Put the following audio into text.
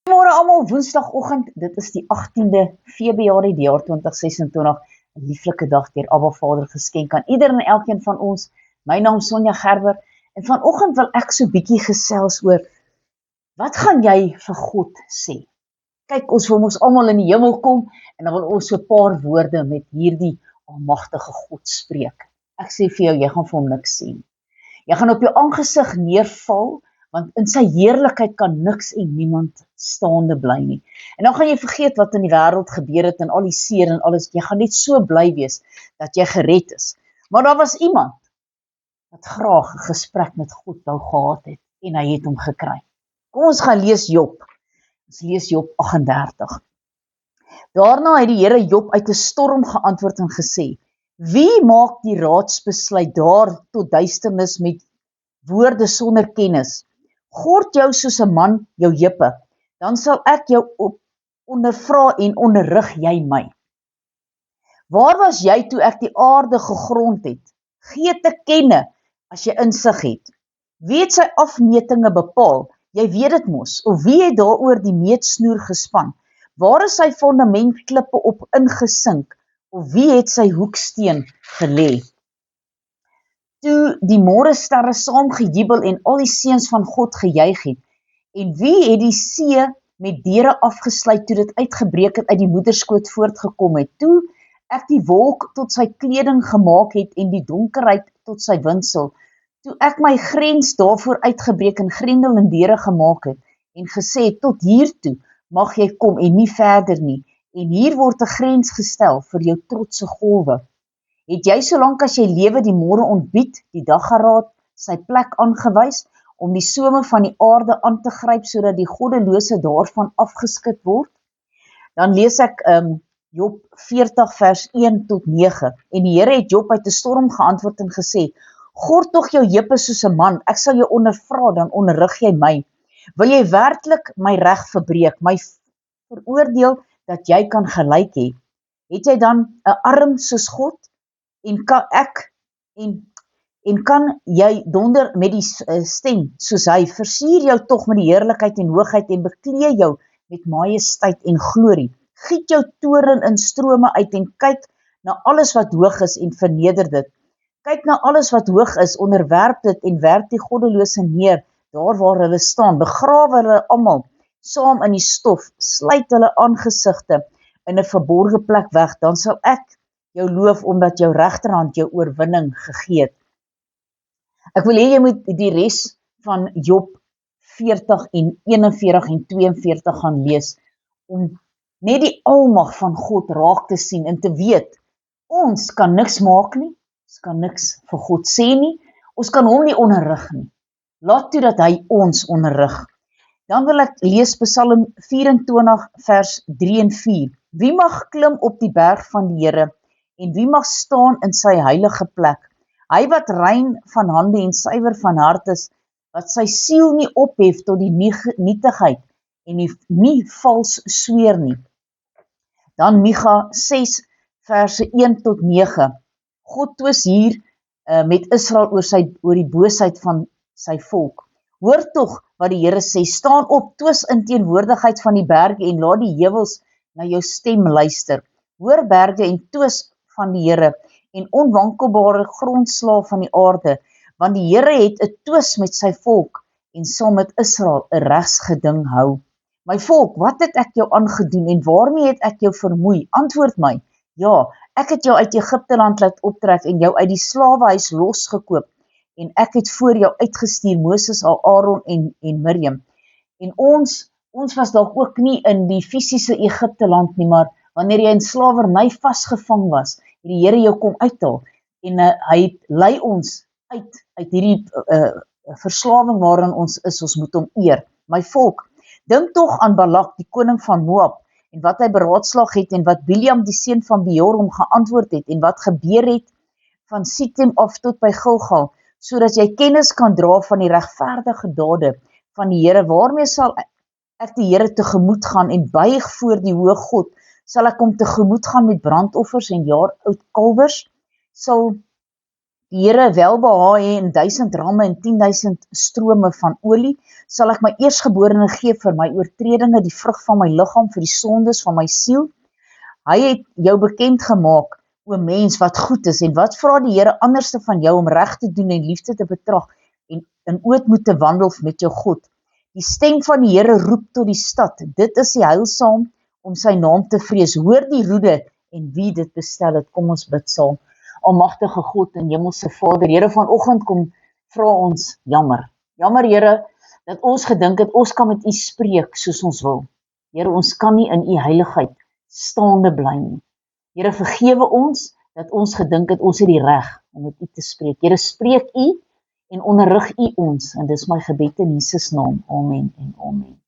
Goeiemôre almal, Woensdagoggend, dit is die 18de Februarie die jaar 2026, 'n lieflike dag deur Abba Vader geskenk aan ieder en elkeen van ons. My naam is Sonja Gerber en vanoggend wil ek so bietjie gesels oor wat gaan jy vir God sê? Kyk, ons wil mos almal in die hemel kom en dan wil ons so 'n paar woorde met hierdie almagtige God spreek. Ek sê vir jou, jy gaan vir hom niks sê nie. Jy gaan op jou aangesig neerval, want in sy heerlikheid kan niks en niemand staande bly nie. En dan gaan jy vergeet wat in die wêreld gebeur het en al die seer en alles. Jy gaan net so bly wees dat jy gered is. Maar daar was iemand wat graag 'n gesprek met God wou gehad het en hy het hom gekry. Kom ons gaan lees Job. Ons lees Job 38. Daarna het die Here Job uit 'n storm geantwoord en gesê: Wie maak die raadsbesluit daar tot duisternis met woorde sonder kennis? Gord jou soos 'n man jou heupe, dan sal ek jou ondervra en onderrig jy my. Waar was jy toe ek die aarde gegrond het? Gee te kenne as jy insig het. Wie het sy afmetinge bepaal? Jy weet dit mos. Of wie het daaroor die meetsnoer gespan? Waar is sy fundamentklippe op ingesink? Of wie het sy hoeksteen gelê? Toe die môresterre saam gejubel en al die seuns van God gejuig het, en wie het die see met deure afgesluit toe dit uitgebreek het uit die moederskoot voortgekom het, toe ek die wolk tot sy kleding gemaak het en die donkerheid tot sy windsel, toe ek my grens daarvoor uitgebreek en grendel en deure gemaak het, en gesê, tot hiertoe mag jy kom en nie verder nie, en hier word 'n grens gestel vir jou trotse golwe. Het jy solank as jy lewe die môre ontbied, die dageraad sy plek aangewys, om die some van die aarde aan te gryp, sodat die goddelose daarvan afgeskit word? Dan lees ek Job 40 vers 1 tot 9, en die Here het Job uit 'n storm geantwoord en gesê, Gord tog jou heupe soos 'n man, ek sal jou ondervra, dan onderrig jy my. Wil jy werklik my reg verbreek, my veroordeel, dat jy kan gelyk hê? Het jy dan 'n arm soos God, en kan jy donder met die stem soos hy? Versier jou tog met die heerlikheid en hoogheid en beklee jou met majesteit en glorie. Giet jou toorn in strome uit en kyk na alles wat hoog is en verneder dit. Kyk na alles wat hoog is, onderwerp dit en werp die goddelose neer, daar waar hulle staan. Begrawe hulle almal saam in die stof, sluit hulle aangesigte in 'n verborge plek weg, dan sal ek jou loof omdat jou regterhand jou oorwinning gegee het. Ek wil hê jy moet die res van Job 40 en 41 en 42 gaan lees, om net die almag van God raak te sien en te weet, ons kan niks maak nie, ons kan niks vir God sê nie, ons kan hom nie onderrig nie. Laat toe dat hy ons onderrig. Dan wil ek lees Psalm 24 vers 3 en 4. Wie mag klim op die berg van die Here, en wie mag staan in sy heilige plek? Hy wat rein van hande en suiwer van hart is, wat sy siel nie ophef tot die nietigheid en nie vals sweer nie. Dan Micha 6 verse 1 tot 9. God twis hier met Israel oor die boosheid van sy volk. Hoor tog wat die Here sê, staan op, twis in teenwoordigheid van die berge en laat die heuwels na jou stem luister. Hoor berge en twis van die Here en onwankelbare grondslae van die aarde, want die Here het 'n twis met sy volk en sal met Israel 'n regsgeding hou. My volk, wat het ek jou aangedoen en waarmee het ek jou vermoei? Antwoord my. Ja, ek het jou uit Egipte land laat optrek en jou uit die slawehuis losgekoop en ek het voor jou uitgestuur Moses, Aaron en Miriam. En ons was dalk ook nie in die fisiese Egipte land nie, maar wanneer jy in slawerny vasgevang was, het die Here jou kom uithaal en hy lei ons uit hierdie verslawing waarin ons is, ons moet hom eer. My volk, dink tog aan Balak, die koning van Moab, en wat hy beraadslaag het, en wat Biliam, die seun van Beor, hom geantwoord het, en wat gebeur het van Sittim af tot by Gilgal, sodat jy kennis kan dra van die regverdige dade van die Here. Waarmee sal ek die Here tegemoet gaan en buig voor die hoë God? Sal ek hom tegemoet gaan met brandoffers en jaar oud kalwers? Sal die Here welbehae hê in 1000 ramme en 10.000 strome van olie, sal ek my eerstgeborene gee vir my oortredinge, die vrug van my liggaam vir die sondes van my siel. Hy het jou bekend gemaak, o mens, wat goed is, en wat vra die Here anderste van jou om reg te doen en liefde te betrag en in ootmoed te wandel met jou God. Die stem van die Here roep tot die stad, dit is die heilsaam om sy naam te vrees. Hoor die roede en wie dit bestel het. Kom ons bid saam. Almagtige God en Hemelse Vader, Here, vanoggend kom vra ons jammer. Jammer, Here, dat ons gedink het ons kan met U spreek soos ons wil. Here, ons kan nie in U heiligheid staande bly nie. Here, vergewe ons dat ons gedink het ons het die reg om met U te spreek. Here, spreek U en onderrig U ons, en dis my gebed in Jesus naam. Amen en amen.